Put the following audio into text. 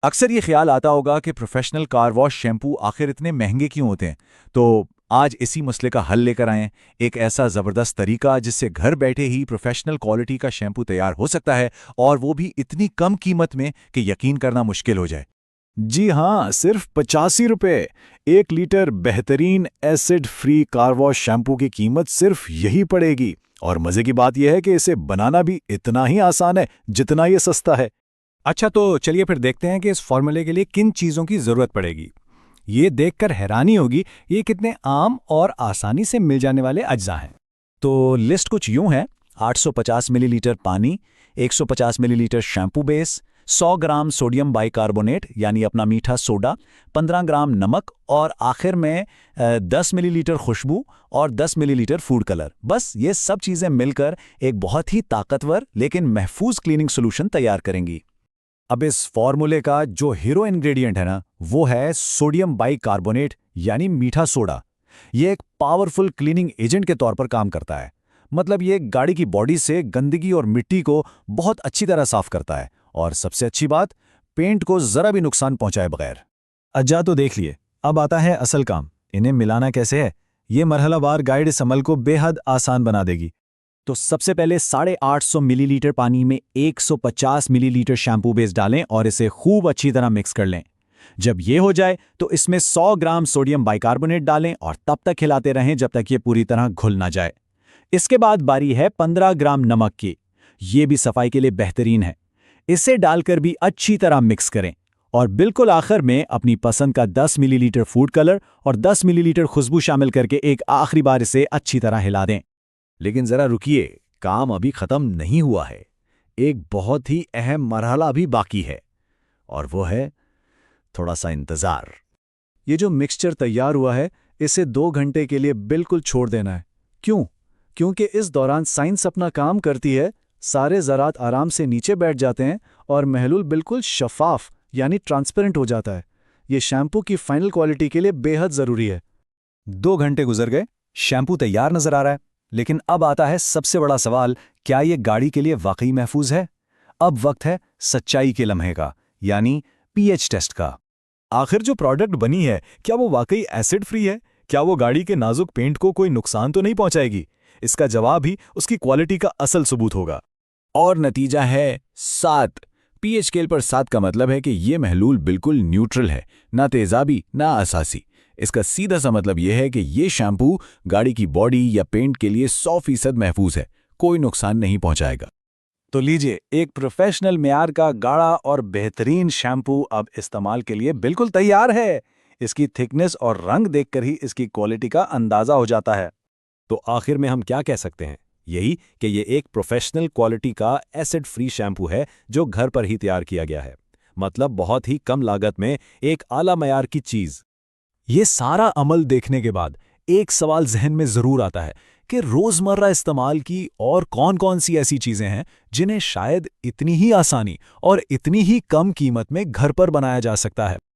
अक्सर ये ख्याल आता होगा कि प्रोफेशनल कार वॉश शैम्पू आखिर इतने महंगे क्यों होते हैं। तो आज इसी मसले का हल लेकर आए हैं, एक ऐसा ज़बरदस्त तरीका जिससे घर बैठे ही प्रोफेशनल क्वालिटी का शैम्पू तैयार हो सकता है, और वो भी इतनी कम कीमत में कि यकीन करना मुश्किल हो जाए। जी हाँ, सिर्फ 85 रुपये। 1 लीटर बेहतरीन acid free car wash shampoo की कीमत सिर्फ यही पड़ेगी। और मज़े की बात यह है कि इसे बनाना भी इतना ही आसान है जितना ये सस्ता है। अच्छा, तो चलिए फिर देखते हैं कि इस फॉर्मूले के लिए किन चीज़ों की ज़रूरत पड़ेगी। ये देखकर हैरानी होगी ये कितने आम और आसानी से मिल जाने वाले अज्जा हैं। तो लिस्ट कुछ यूं है: 850 मिलीलीटर पानी, 150 millilitre shampoo base, 100 gram sodium bicarbonate यानी अपना मीठा सोडा, 15 ग्राम नमक, और आखिर में 10 मिलीलीटर खुशबू और 10 मिलीलीटर फूड कलर। बस ये सब चीज़ें मिलकर एक बहुत ही ताकतवर लेकिन महफूज क्लीनिंग सोल्यूशन तैयार करेंगी। अब इस फॉर्मूले का जो हीरो इंग्रेडिएंट है ना, वो है सोडियम बाइकार्बोनेट यानी मीठा सोडा। ये एक पावरफुल क्लीनिंग एजेंट के तौर पर काम करता है। मतलब ये गाड़ी की बॉडी से गंदगी और मिट्टी को बहुत अच्छी तरह साफ करता है, और सबसे अच्छी बात, पेंट को जरा भी नुकसान पहुंचाए बगैर। अज्जा तो देख लिए, अब आता है असल काम। इन्हें मिलाना कैसे है, ये मरहलावार गाइड इस अमल को बेहद आसान बना देगी। तो सबसे पहले 850 मिलीलीटर पानी में 150 मिलीलीटर शैम्पू बेस डालें और इसे खूब अच्छी तरह मिक्स कर लें। जब ये हो जाए तो इसमें 100 ग्राम सोडियम बाइकार्बोनेट डालें और तब तक हिलाते रहें जब तक ये पूरी तरह घुल ना जाए। इसके बाद बारी है 15 ग्राम नमक की। ये भी सफाई के लिए बेहतरीन है। इसे डालकर भी अच्छी तरह मिक्स करें, और बिल्कुल आखिर में अपनी पसंद का 10 मिलीलीटर फूड कलर और 10 मिलीलीटर खुशबू शामिल करके एक आखिरी बार इसे अच्छी तरह हिला दें। लेकिन जरा रुकिए, काम अभी खत्म नहीं हुआ है। एक बहुत ही अहम मरहला अभी बाकी है, और वो है थोड़ा सा इंतजार। ये जो मिक्सचर तैयार हुआ है, इसे 2 घंटे के लिए बिल्कुल छोड़ देना है। क्यों? क्योंकि इस दौरान साइंस अपना काम करती है। सारे ज़रात आराम से नीचे बैठ जाते हैं और महलूल बिल्कुल शफाफ यानी ट्रांसपेरेंट हो जाता है। ये शैम्पू की फाइनल क्वालिटी के लिए बेहद ज़रूरी है। 2 घंटे गुजर गए, शैम्पू तैयार नजर आ रहा है। लेकिन अब आता है सबसे बड़ा सवाल, क्या ये गाड़ी के लिए वाकई महफूज है? अब वक्त है सच्चाई के लम्हे का, यानी पीएच टेस्ट का। आखिर जो प्रोडक्ट बनी है, क्या वो वाकई एसिड फ्री है? क्या वो गाड़ी के नाजुक पेंट को कोई नुकसान तो नहीं पहुंचाएगी? इसका जवाब ही उसकी क्वालिटी का असल सबूत होगा। और नतीजा है 7। पीएच स्केल पर 7 का मतलब है कि ये महलूल बिल्कुल न्यूट्रल है, ना तेजाबी ना असासी। इसका सीधा सा मतलब यह है कि ये शैम्पू गाड़ी की बॉडी या पेंट के लिए 100% महफूज है, कोई नुकसान नहीं पहुंचाएगा। तो लीजिए, एक प्रोफेशनल मेयार का गाढ़ा और बेहतरीन शैम्पू अब इस्तेमाल के लिए बिल्कुल तैयार है। इसकी थिकनेस और रंग देखकर ही इसकी क्वालिटी का अंदाजा हो जाता है। तो आखिर में हम क्या कह सकते हैं? यही कि ये एक प्रोफेशनल क्वालिटी का एसिड फ्री शैम्पू है जो घर पर ही तैयार किया गया है। मतलब बहुत ही कम लागत में एक आला मयार की चीज़। ये सारा अमल देखने के बाद एक सवाल जहन में जरूर आता है कि रोजमर्रा इस्तेमाल की और कौन-कौन सी ऐसी चीजें हैं जिन्हें शायद इतनी ही आसानी और इतनी ही कम कीमत में घर पर बनाया जा सकता है।